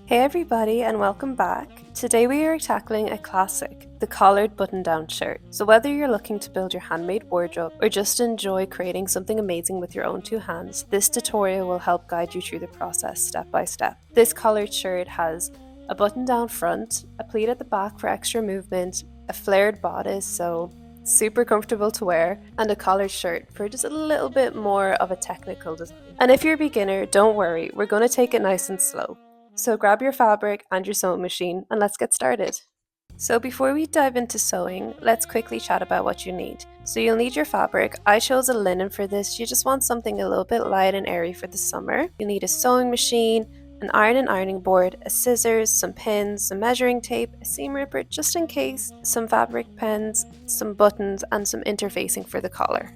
Hey everybody and welcome back. Today we are tackling a classic, the collared button-down shirt. So whether you're looking to build your handmade wardrobe or just enjoy creating something amazing with your own two hands, this tutorial will help guide you through the process step by step. This collared shirt has a button-down front, a pleat at the back for extra movement, a flared bodice, so super comfortable to wear, and a collared shirt for just a little bit more of a technical design. And if you're a beginner, don't worry, we're going to take it nice and slow. So grab your fabric and your sewing machine and let's get started. So before we dive into sewing, let's quickly chat about what you need. So you'll need your fabric. I chose a linen for this. You just want something a little bit light and airy for the summer. You'll need a sewing machine, an iron and ironing board, a scissors, some pins, some measuring tape, a seam ripper just in case, some fabric pens, some buttons, and some interfacing for the collar.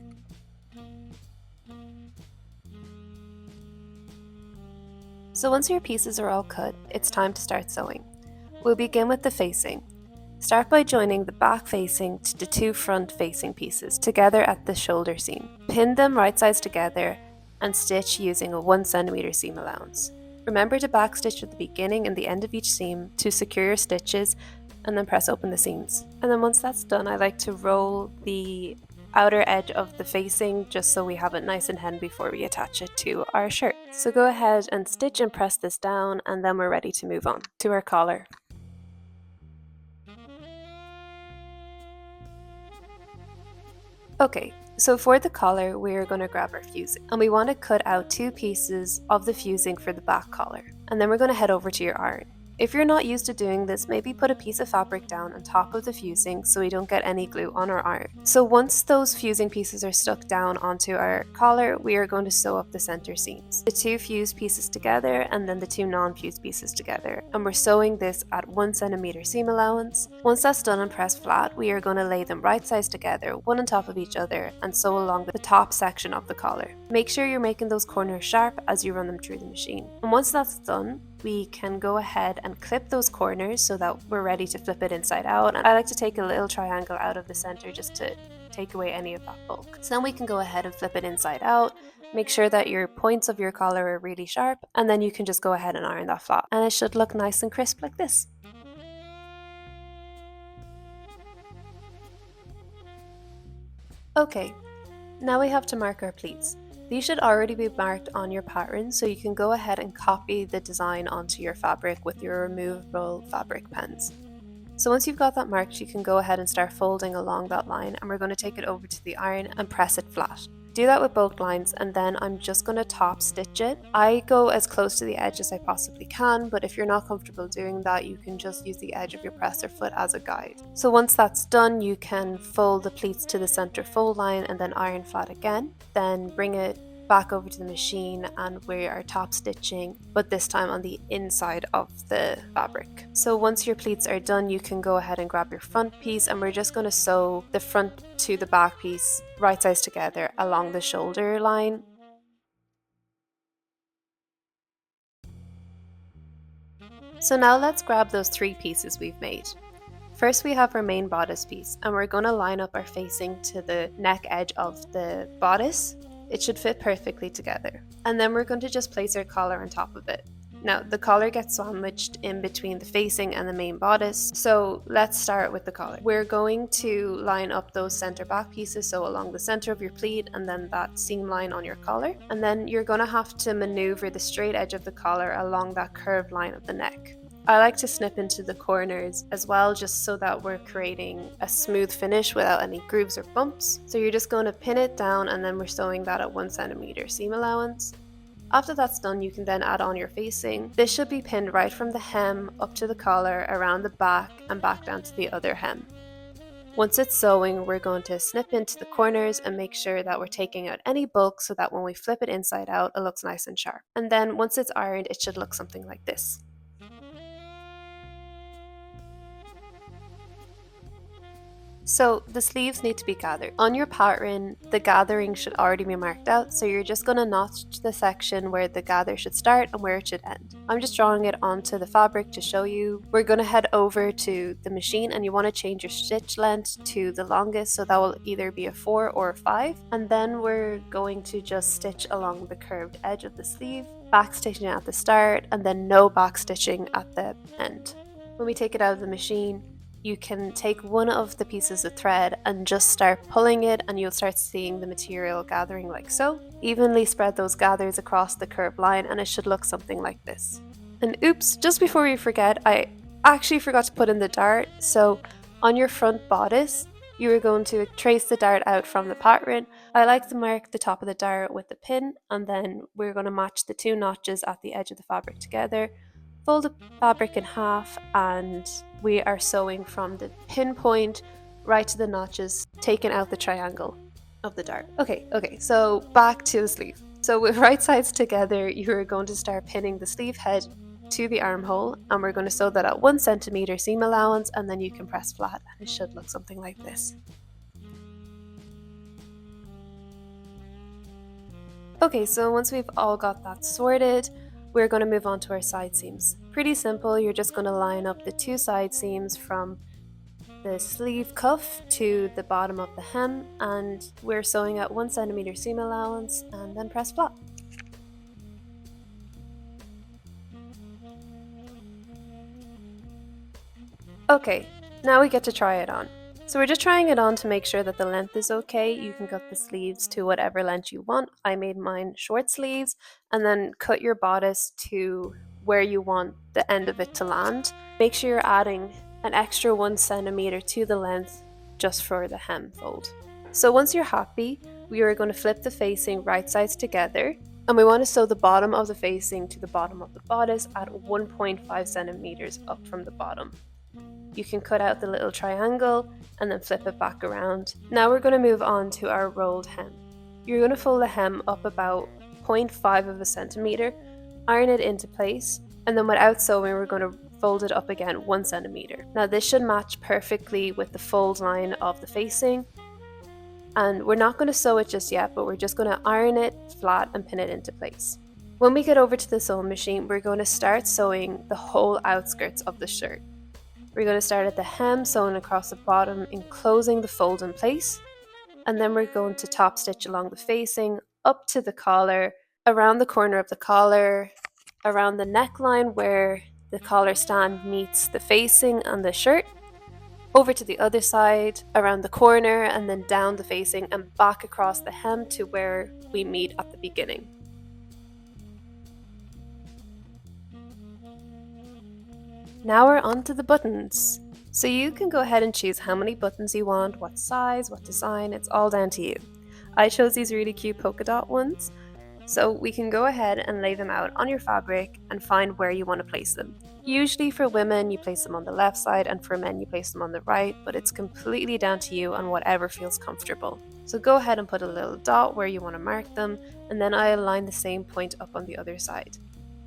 So once your pieces are all cut, it's time to start sewing. We'll begin with the facing. Start by joining the back facing to the two front facing pieces together at the shoulder seam. Pin them right sides together and stitch using a 1 cm seam allowance. Remember to backstitch at the beginning and the end of each seam to secure your stitches and then press open the seams. And then once that's done, I like to roll the outer edge of the facing just so we have it nice and hidden before we attach it to our shirt. So go ahead and stitch and press this down and then we're ready to move on to our collar. Okay, so for the collar we're going to grab our fusing and we want to cut out 2 pieces of the fusing for the back collar and then we're going to head over to your iron. If you're not used to doing this, maybe put a piece of fabric down on top of the fusing so we don't get any glue on our iron. So once those fusing pieces are stuck down onto our collar, we are going to sew up the center seams. The 2 fused pieces together and then the 2 non-fused pieces together. And we're sewing this at 1 cm seam allowance. Once that's done and pressed flat, we are going to lay them right sides together, one on top of each other, and sew along the top section of the collar. Make sure you're making those corners sharp as you run them through the machine. And once that's done, we can go ahead and clip those corners so that we're ready to flip it inside out. And I like to take a little triangle out of the center just to take away any of that bulk. So then we can go ahead and flip it inside out. Make sure that your points of your collar are really sharp, and then you can just go ahead and iron that flat. And it should look nice and crisp like this. Okay, now we have to mark our pleats. These should already be marked on your pattern, so you can go ahead and copy the design onto your fabric with your removable fabric pens. So once you've got that marked, you can go ahead and start folding along that line, and we're going to take it over to the iron and press it flat. Do that with both lines, and then I'm just going to top stitch it. I go as close to the edge as I possibly can, but if you're not comfortable doing that, you can just use the edge of your presser foot as a guide. So once that's done, you can fold the pleats to the center fold line and then iron flat again. Then bring it back over to the machine and we are top stitching, but this time on the inside of the fabric. So once your pleats are done, you can go ahead and grab your front piece, and we're just going to sew the front to the back piece right sides together along the shoulder line. So now let's grab those 3 pieces we've made. First we have our main bodice piece, and we're going to line up our facing to the neck edge of the bodice. It should fit perfectly together. And then we're going to just place our collar on top of it. Now, the collar gets sandwiched in between the facing and the main bodice, so let's start with the collar. We're going to line up those center back pieces, so along the center of your pleat and then that seam line on your collar. And then you're going to have to maneuver the straight edge of the collar along that curved line of the neck. I like to snip into the corners as well, just so that we're creating a smooth finish without any grooves or bumps. So you're just going to pin it down, and then we're sewing that at 1 cm seam allowance. After that's done, you can then add on your facing. This should be pinned right from the hem up to the collar, around the back, and back down to the other hem. Once it's sewing, we're going to snip into the corners and make sure that we're taking out any bulk so that when we flip it inside out, it looks nice and sharp. And then once it's ironed, it should look something like this. So the sleeves need to be gathered. On your pattern, the gathering should already be marked out, so you're just going to notch the section where the gather should start and where it should end. I'm just drawing it onto the fabric to show you. We're going to head over to the machine and you want to change your stitch length to the longest, so that will either be a 4 or a 5. And then we're going to just stitch along the curved edge of the sleeve, back stitching at the start and then no back stitching at the end. When we take it out of the machine, you can take one of the pieces of thread and just start pulling it, and you'll start seeing the material gathering like so. Evenly spread those gathers across the curved line and it should look something like this. And oops, just before we forget, I actually forgot to put in the dart. So on your front bodice, you are going to trace the dart out from the pattern. I like to mark the top of the dart with the pin, and then we're going to match the 2 notches at the edge of the fabric together. Fold the fabric in half and we are sewing from the pinpoint right to the notches, taking out the triangle of the dart. Okay, so back to the sleeve. So with right sides together, you're going to start pinning the sleeve head to the armhole, and we're going to sew that at 1 centimeter seam allowance, and then you can press flat and it should look something like this. Okay, so once we've all got that sorted, we're going to move on to our side seams. Pretty simple, you're just going to line up the 2 side seams from the sleeve cuff to the bottom of the hem, and we're sewing at 1 centimeter seam allowance and then press flat. Okay, now we get to try it on. So we're just trying it on to make sure that the length is okay. You can cut the sleeves to whatever length you want. I made mine short sleeves, and then cut your bodice to where you want the end of it to land. Make sure you're adding an extra 1 centimeter to the length just for the hem fold. So once you're happy, we are going to flip the facing right sides together, and we want to sew the bottom of the facing to the bottom of the bodice at 1.5 centimeters up from the bottom. You can cut out the little triangle and then flip it back around. Now we're going to move on to our rolled hem. You're going to fold the hem up about 0.5 of a centimeter, iron it into place, and then without sewing we're going to fold it up again 1 centimeter. Now this should match perfectly with the fold line of the facing, and we're not going to sew it just yet, but we're just going to iron it flat and pin it into place. When we get over to the sewing machine, we're going to start sewing the whole outskirts of the shirt. We're going to start at the hem, sewing across the bottom, enclosing the fold in place, and then we're going to top stitch along the facing, up to the collar, around the corner of the collar, around the neckline where the collar stand meets the facing and the shirt, over to the other side, around the corner, and then down the facing and back across the hem to where we meet at the beginning. Now we're on to the buttons. So you can go ahead and choose how many buttons you want, what size, what design, it's all down to you. I chose these really cute polka dot ones, so we can go ahead and lay them out on your fabric and find where you want to place them. Usually for women you place them on the left side, and for men you place them on the right, but it's completely down to you on whatever feels comfortable. So go ahead and put a little dot where you want to mark them, and then I align the same point up on the other side.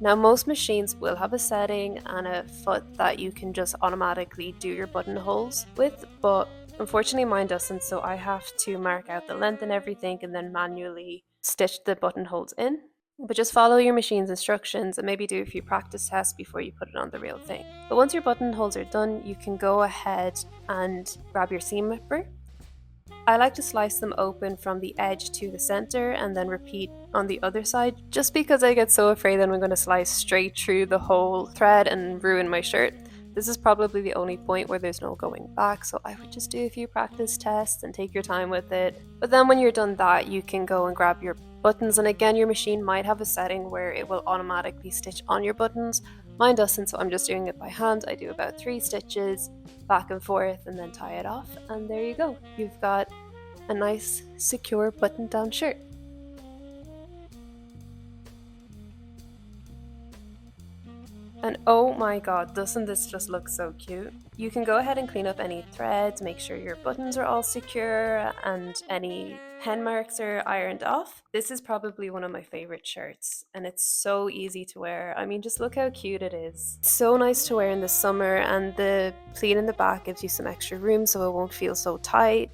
Now most machines will have a setting and a foot that you can just automatically do your buttonholes with, but unfortunately mine doesn't, so I have to mark out the length and everything and then manually stitch the buttonholes in. But just follow your machine's instructions and maybe do a few practice tests before you put it on the real thing. But once your buttonholes are done, you can go ahead and grab your seam ripper. I like to slice them open from the edge to the center and then repeat on the other side, just because I get so afraid that I'm going to slice straight through the whole thread and ruin my shirt. This is probably the only point where there's no going back, so I would just do a few practice tests and take your time with it. But then when you're done that, you can go and grab your buttons, and again your machine might have a setting where it will automatically stitch on your buttons. Mine doesn't, so I'm just doing it by hand. I do about 3 stitches back and forth and then tie it off, and there you go. You've got a nice secure button down shirt. And oh my god, doesn't this just look so cute? You can go ahead and clean up any threads, make sure your buttons are all secure and any pen marks are ironed off. This is probably one of my favorite shirts and it's so easy to wear. I mean, just look how cute it is. It's so nice to wear in the summer, and the pleat in the back gives you some extra room so it won't feel so tight.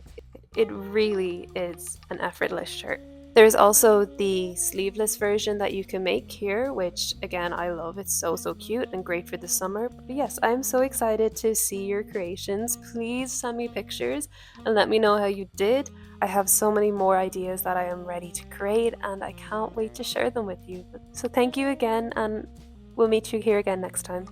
It really is an effortless shirt. There's also the sleeveless version that you can make here, which again I love. It's so cute and great for the summer. But yes, I'm so excited to see your creations. Please send me pictures and let me know how you did. I have so many more ideas that I am ready to create and I can't wait to share them with you. So thank you again, and we'll meet you here again next time.